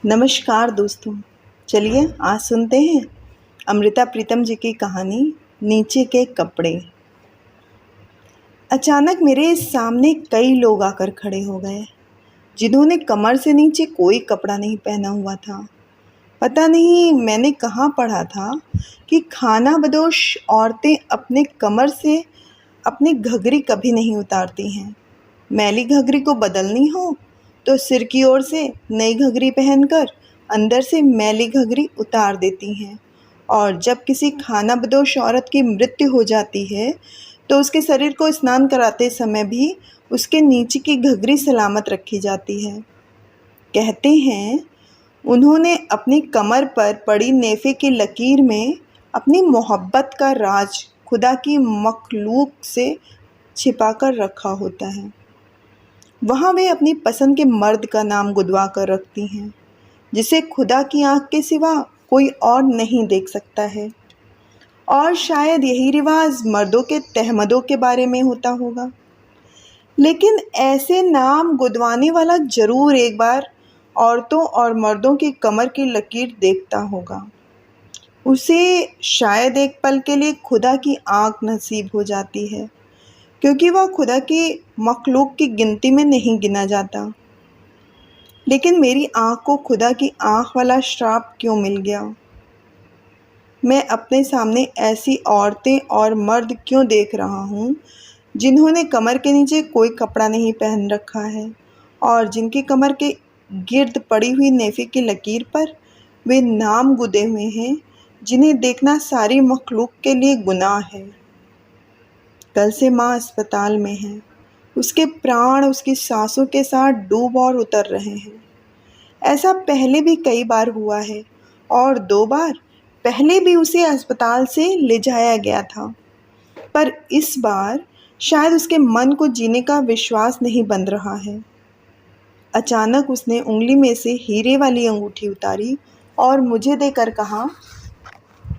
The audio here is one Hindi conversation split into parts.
नमस्कार दोस्तों। चलिए आज सुनते हैं अमृता प्रीतम जी की कहानी नीचे के कपड़े। अचानक मेरे सामने कई लोग आकर खड़े हो गए जिन्होंने कमर से नीचे कोई कपड़ा नहीं पहना हुआ था। पता नहीं मैंने कहाँ पढ़ा था कि खानाबदोश औरतें अपने कमर से अपनी घघरी कभी नहीं उतारती हैं। मैली घघरी को बदलनी हो तो सिर की ओर से नई घघरी पहनकर अंदर से मैली घघरी उतार देती हैं। और जब किसी खानाबदोश औरत की मृत्यु हो जाती है तो उसके शरीर को स्नान कराते समय भी उसके नीचे की घघरी सलामत रखी जाती है। कहते हैं उन्होंने अपनी कमर पर पड़ी नेफे की लकीर में अपनी मोहब्बत का राज खुदा की मखलूक से छिपा कर रखा होता है। वहाँ वे अपनी पसंद के मर्द का नाम गुदवा कर रखती हैं जिसे खुदा की आंख के सिवा कोई और नहीं देख सकता है। और शायद यही रिवाज मर्दों के तहमदों के बारे में होता होगा। लेकिन ऐसे नाम गुदवाने वाला जरूर एक बार औरतों और मर्दों की कमर की लकीर देखता होगा। उसे शायद एक पल के लिए खुदा की आंख नसीब हो जाती है, क्योंकि वह खुदा की मखलूक की गिनती में नहीं गिना जाता। लेकिन मेरी आँख को खुदा की आँख वाला श्राप क्यों मिल गया? मैं अपने सामने ऐसी औरतें और मर्द क्यों देख रहा हूँ जिन्होंने कमर के नीचे कोई कपड़ा नहीं पहन रखा है और जिनकी कमर के गिर्द पड़ी हुई नेफे की लकीर पर वे नाम गुदे हुए हैं जिन्हें देखना सारी मखलूक के लिए गुनाह है। कल से माँ अस्पताल में है। उसके प्राण उसकी सांसों के साथ डूब और उतर रहे हैं। ऐसा पहले भी कई बार हुआ है और 2 बार पहले भी उसे अस्पताल से ले जाया गया था। पर इस बार शायद उसके मन को जीने का विश्वास नहीं बन रहा है। अचानक उसने उंगली में से हीरे वाली अंगूठी उतारी और मुझे देकर कहा,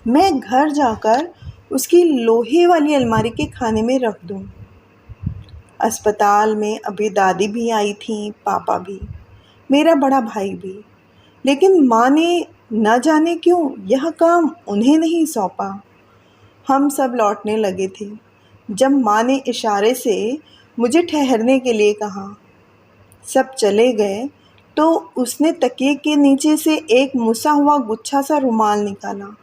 मैं घर जाकर उसकी लोहे वाली अलमारी के खाने में रख दूं। अस्पताल में अभी दादी भी आई थी, पापा भी, मेरा बड़ा भाई भी। लेकिन माँ ने न जाने क्यों यह काम उन्हें नहीं सौंपा। हम सब लौटने लगे थे जब माँ ने इशारे से मुझे ठहरने के लिए कहा। सब चले गए तो उसने तकिए के नीचे से एक मुसा हुआ गुच्छा सा रुमाल निकाला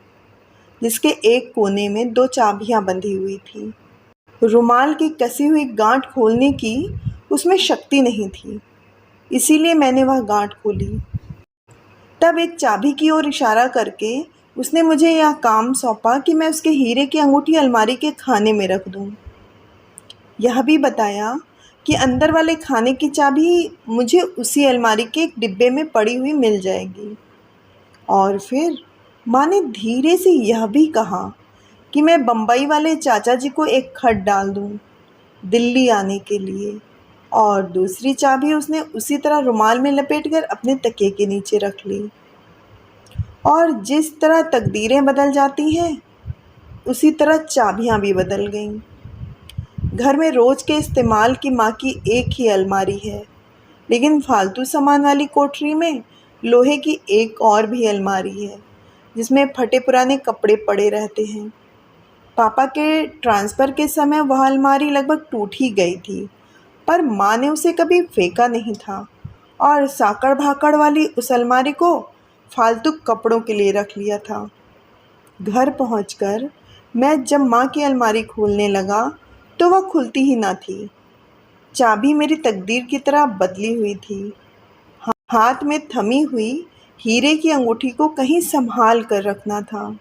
जिसके एक कोने में 2 चाबियां बंधी हुई थी। रुमाल की कसी हुई गांठ खोलने की उसमें शक्ति नहीं थी, इसीलिए मैंने वह गांठ खोली। तब एक चाबी की ओर इशारा करके उसने मुझे यह काम सौंपा कि मैं उसके हीरे की अंगूठी अलमारी के खाने में रख दूं। यह भी बताया कि अंदर वाले खाने की चाबी मुझे उसी अलमारी के एक डिब्बे में पड़ी हुई मिल जाएगी। और फिर माँ ने धीरे से यह भी कहा कि मैं बम्बई वाले चाचा जी को एक खत डाल दूं दिल्ली आने के लिए, और दूसरी चाबी उसने उसी तरह रुमाल में लपेटकर अपने तकिए के नीचे रख ली। और जिस तरह तकदीरें बदल जाती हैं उसी तरह चाबियां भी बदल गईं। घर में रोज़ के इस्तेमाल की माँ की एक ही अलमारी है, लेकिन फालतू सामान वाली कोठरी में लोहे की एक और भी अलमारी है जिसमें फटे पुराने कपड़े पड़े रहते हैं। पापा के ट्रांसफ़र के समय वह अलमारी लगभग टूट ही गई थी, पर माँ ने उसे कभी फेंका नहीं था और साकड़ भाकड़ वाली उस अलमारी को फालतू कपड़ों के लिए रख लिया था। घर पहुंचकर मैं जब माँ की अलमारी खोलने लगा तो वह खुलती ही ना थी। चाबी मेरी तकदीर की तरह बदली हुई थी। हाथ में थमी हुई हीरे की अंगूठी को कहीं संभाल कर रखना था।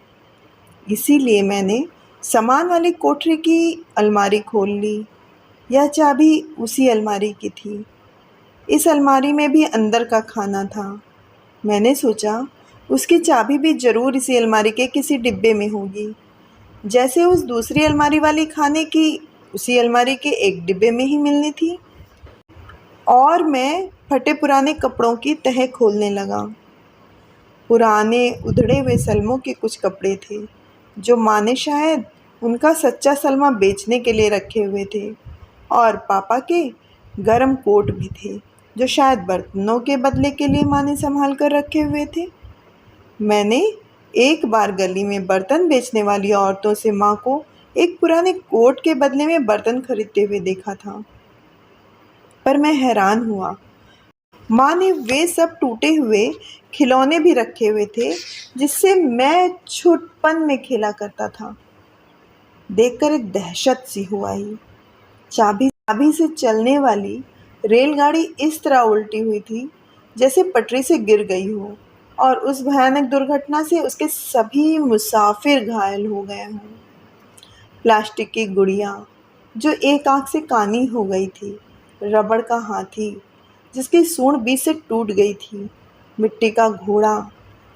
इसीलिए मैंने सामान वाली कोठरी की अलमारी खोल ली। यह चाबी उसी अलमारी की थी। इस अलमारी में भी अंदर का खाना था। मैंने सोचा उसकी चाबी भी ज़रूर इसी अलमारी के किसी डिब्बे में होगी, जैसे उस दूसरी अलमारी वाली खाने की उसी अलमारी के एक डिब्बे में ही मिलनी थी। और मैं फटे पुराने कपड़ों की तह खोलने लगा। पुराने उधड़े हुए सलमों के कुछ कपड़े थे जो माँ ने शायद उनका सच्चा सलमा बेचने के लिए रखे हुए थे, और पापा के गरम कोट भी थे जो शायद बर्तनों के बदले के लिए माँ ने संभाल कर रखे हुए थे। मैंने एक बार गली में बर्तन बेचने वाली औरतों से माँ को एक पुराने कोट के बदले में बर्तन खरीदते हुए देखा था, पर मैं हैरान हुआ। माँ ने वे सब टूटे हुए खिलौने भी रखे हुए थे जिससे मैं छुटपन में खेला करता था। देखकर एक दहशत सी हो आई। चाबी से चलने वाली रेलगाड़ी इस तरह उल्टी हुई थी जैसे पटरी से गिर गई हो, और उस भयानक दुर्घटना से उसके सभी मुसाफिर घायल हो गए हों। प्लास्टिक की गुड़िया जो एक आंख से कानी हो गई थी, रबड़ का हाथी जिसकी सूंड बीच से टूट गई थी, मिट्टी का घोड़ा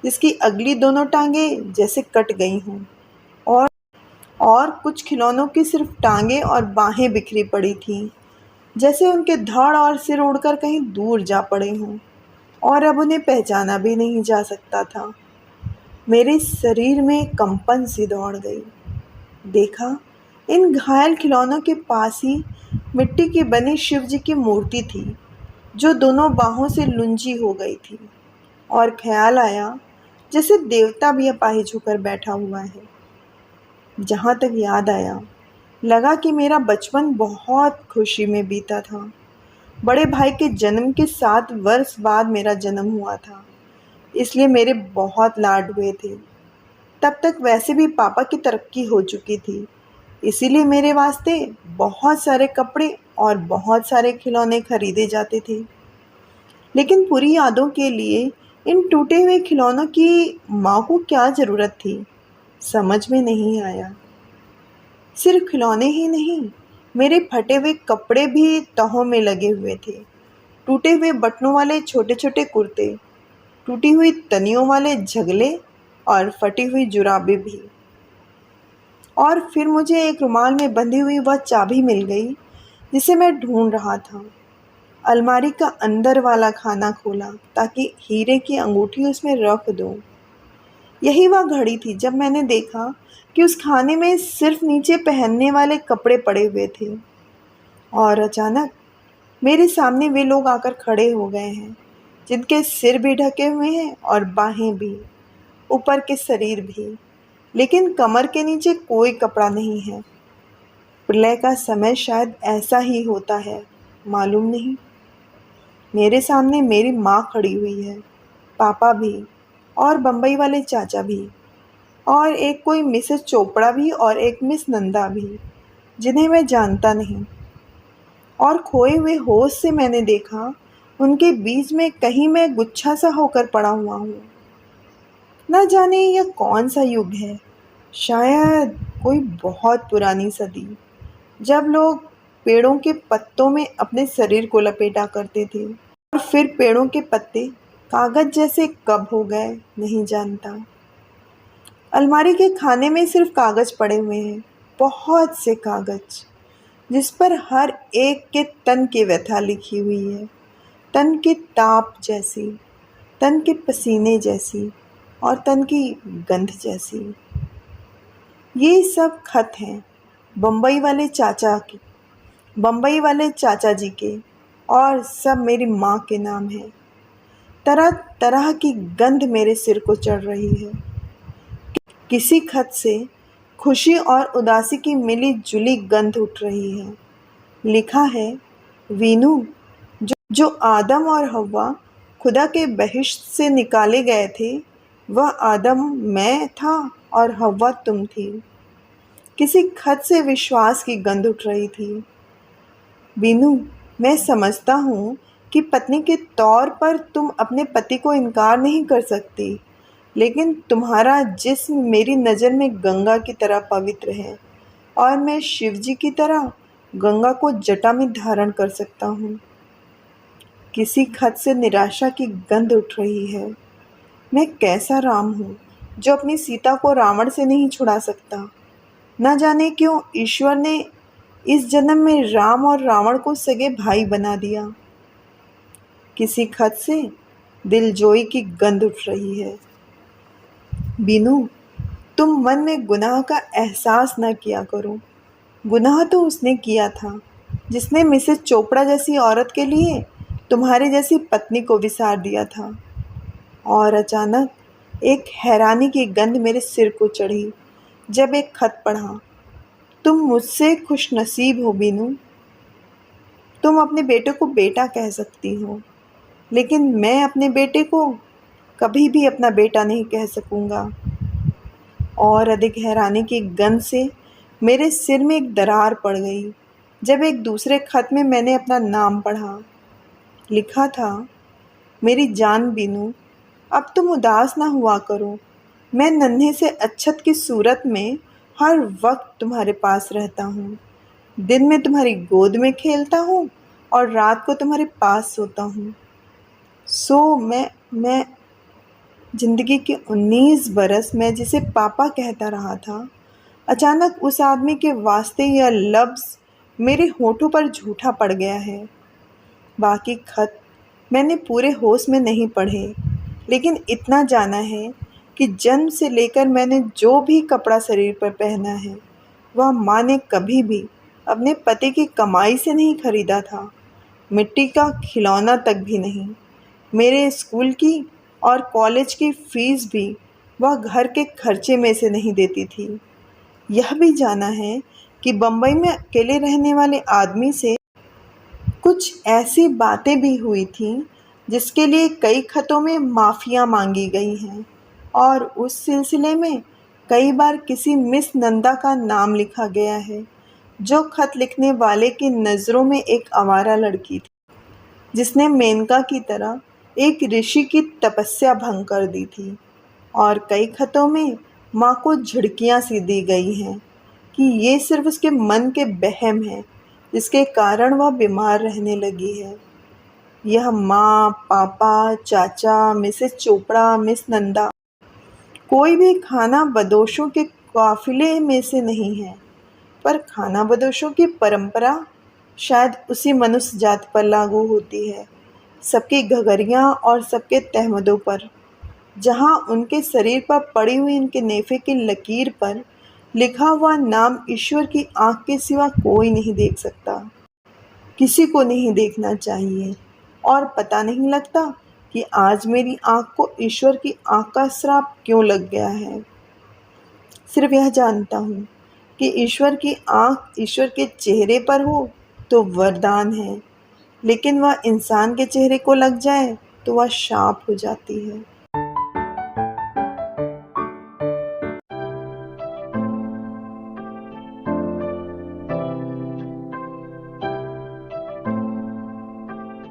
जिसकी अगली दोनों टांगें जैसे कट गई हों, और कुछ खिलौनों की सिर्फ टांगें और बाहें बिखरी पड़ी थीं, जैसे उनके धड़ और सिर उड़कर कहीं दूर जा पड़े हों और अब उन्हें पहचाना भी नहीं जा सकता था। मेरे शरीर में कंपन सी दौड़ गई। देखा, इन घायल खिलौनों के पास ही मिट्टी की बनी शिव जी की मूर्ति थी जो दोनों बाहों से लुंजी हो गई थी, और ख्याल आया जैसे देवता भी अपाहिज होकर बैठा हुआ है। जहाँ तक याद आया, लगा कि मेरा बचपन बहुत खुशी में बीता था। बड़े भाई के जन्म के 7 वर्ष बाद मेरा जन्म हुआ था, इसलिए मेरे बहुत लाड हुए थे। तब तक वैसे भी पापा की तरक्की हो चुकी थी, इसीलिए मेरे वास्ते बहुत सारे कपड़े और बहुत सारे खिलौने खरीदे जाते थे। लेकिन पूरी यादों के लिए इन टूटे हुए खिलौनों की माँ को क्या ज़रूरत थी, समझ में नहीं आया। सिर्फ खिलौने ही नहीं, मेरे फटे हुए कपड़े भी तहों में लगे हुए थे। टूटे हुए बटनों वाले छोटे छोटे कुर्ते, टूटी हुई तनियों वाले झगले और फटी हुई जुराबें भी। और फिर मुझे एक रुमाल में बंधी हुई वह चाबी मिल गई जिसे मैं ढूंढ रहा था। अलमारी का अंदर वाला खाना खोला ताकि हीरे की अंगूठी उसमें रख दूं। यही वह घड़ी थी जब मैंने देखा कि उस खाने में सिर्फ नीचे पहनने वाले कपड़े पड़े हुए थे, और अचानक मेरे सामने वे लोग आकर खड़े हो गए हैं जिनके सिर भी ढके हुए हैं और बाहें भी, ऊपर के शरीर भी, लेकिन कमर के नीचे कोई कपड़ा नहीं है। प्रलय का समय शायद ऐसा ही होता है, मालूम नहीं। मेरे सामने मेरी माँ खड़ी हुई है, पापा भी, और बम्बई वाले चाचा भी, और एक कोई मिसेस चोपड़ा भी, और एक मिस नंदा भी जिन्हें मैं जानता नहीं। और खोए हुए होश से मैंने देखा उनके बीच में कहीं मैं गुच्छा सा होकर पड़ा हुआ हूँ। न जाने यह कौन सा युग है, शायद कोई बहुत पुरानी सदी, जब लोग पेड़ों के पत्तों में अपने शरीर को लपेटा करते थे, और फिर पेड़ों के पत्ते कागज जैसे कब हो गए नहीं जानता। अलमारी के खाने में सिर्फ कागज पड़े हुए हैं, बहुत से कागज, जिस पर हर एक के तन की व्यथा लिखी हुई है, तन के ताप जैसी, तन के पसीने जैसी, और तन की गंध जैसी। ये सब खत हैं बम्बई वाले चाचा जी के, और सब मेरी माँ के नाम है। तरह तरह की गंध मेरे सिर को चढ़ रही है। किसी खत से खुशी और उदासी की मिली जुली गंध उठ रही है। लिखा है, वीनू, जो आदम और हव्वा खुदा के बहिश्त से निकाले गए थे, वह आदम मैं था और हव्वा तुम थी। किसी खत से विश्वास की गंध उठ रही थी। वीनू, मैं समझता हूँ कि पत्नी के तौर पर तुम अपने पति को इनकार नहीं कर सकती, लेकिन तुम्हारा जिस्म मेरी नज़र में गंगा की तरह पवित्र है, और मैं शिव जी की तरह गंगा को जटा में धारण कर सकता हूँ। किसी खत से निराशा की गंध उठ रही है। मैं कैसा राम हूँ जो अपनी सीता को रावण से नहीं छुड़ा सकता। न जाने क्यों ईश्वर ने इस जन्म में राम और रावण को सगे भाई बना दिया। किसी खत से दिलजोई की गंध उठ रही है। बीनू, तुम मन में गुनाह का एहसास न किया करो। गुनाह तो उसने किया था जिसने मिसेस चोपड़ा जैसी औरत के लिए तुम्हारे जैसी पत्नी को विसार दिया था। और अचानक एक हैरानी की गंध मेरे सिर को चढ़ी जब एक खत पढ़ा। तुम मुझसे खुशनसीब हो बीनू। तुम अपने बेटे को बेटा कह सकती हो, लेकिन मैं अपने बेटे को कभी भी अपना बेटा नहीं कह सकूँगा। और अधिक हैरानी की गंध से मेरे सिर में एक दरार पड़ गई जब एक दूसरे खत में मैंने अपना नाम पढ़ा। लिखा था, मेरी जान बीनू, अब तुम उदास ना हुआ करो। मैं नन्हे से अच्छत की सूरत में हर वक्त तुम्हारे पास रहता हूँ। दिन में तुम्हारी गोद में खेलता हूँ और रात को तुम्हारे पास सोता हूँ। सो मैं ज़िंदगी के 19 बरस मैं जिसे पापा कहता रहा था, अचानक उस आदमी के वास्ते यह लफ्ज़ मेरे होठों पर झूठा पड़ गया है। बाकी खत मैंने पूरे होश में नहीं पढ़े, लेकिन इतना जाना है कि जन्म से लेकर मैंने जो भी कपड़ा शरीर पर पहना है, वह माँ ने कभी भी अपने पति की कमाई से नहीं खरीदा था। मिट्टी का खिलौना तक भी नहीं। मेरे स्कूल की और कॉलेज की फ़ीस भी वह घर के खर्चे में से नहीं देती थी। यह भी जाना है कि बम्बई में अकेले रहने वाले आदमी से कुछ ऐसी बातें भी हुई थीं जिसके लिए कई खतों में माफ़ियाँ मांगी गई हैं, और उस सिलसिले में कई बार किसी मिस नंदा का नाम लिखा गया है, जो खत लिखने वाले की नज़रों में एक आवारा लड़की थी जिसने मेनका की तरह एक ऋषि की तपस्या भंग कर दी थी। और कई खतों में माँ को झिड़कियाँ सी दी गई हैं कि ये सिर्फ उसके मन के वहम हैं जिसके कारण वह बीमार रहने लगी है। यह माँ, पापा, चाचा, मिसेस चोपड़ा, मिस नंदा, कोई भी खाना बदोशों के काफिले में से नहीं है, पर खाना बदोशों की परंपरा शायद उसी मनुष्य जाति पर लागू होती है, सबकी घगरियाँ और सबके तहमदों पर। जहाँ उनके शरीर पर पड़ी हुई उनके नेफे की लकीर पर लिखा हुआ नाम ईश्वर की आँख के सिवा कोई नहीं देख सकता, किसी को नहीं देखना चाहिए। और पता नहीं लगता कि आज मेरी आँख को ईश्वर की आँख का श्राप क्यों लग गया है। सिर्फ यह जानता हूँ कि ईश्वर की आँख ईश्वर के चेहरे पर हो तो वरदान है, लेकिन वह इंसान के चेहरे को लग जाए तो वह शाप हो जाती है।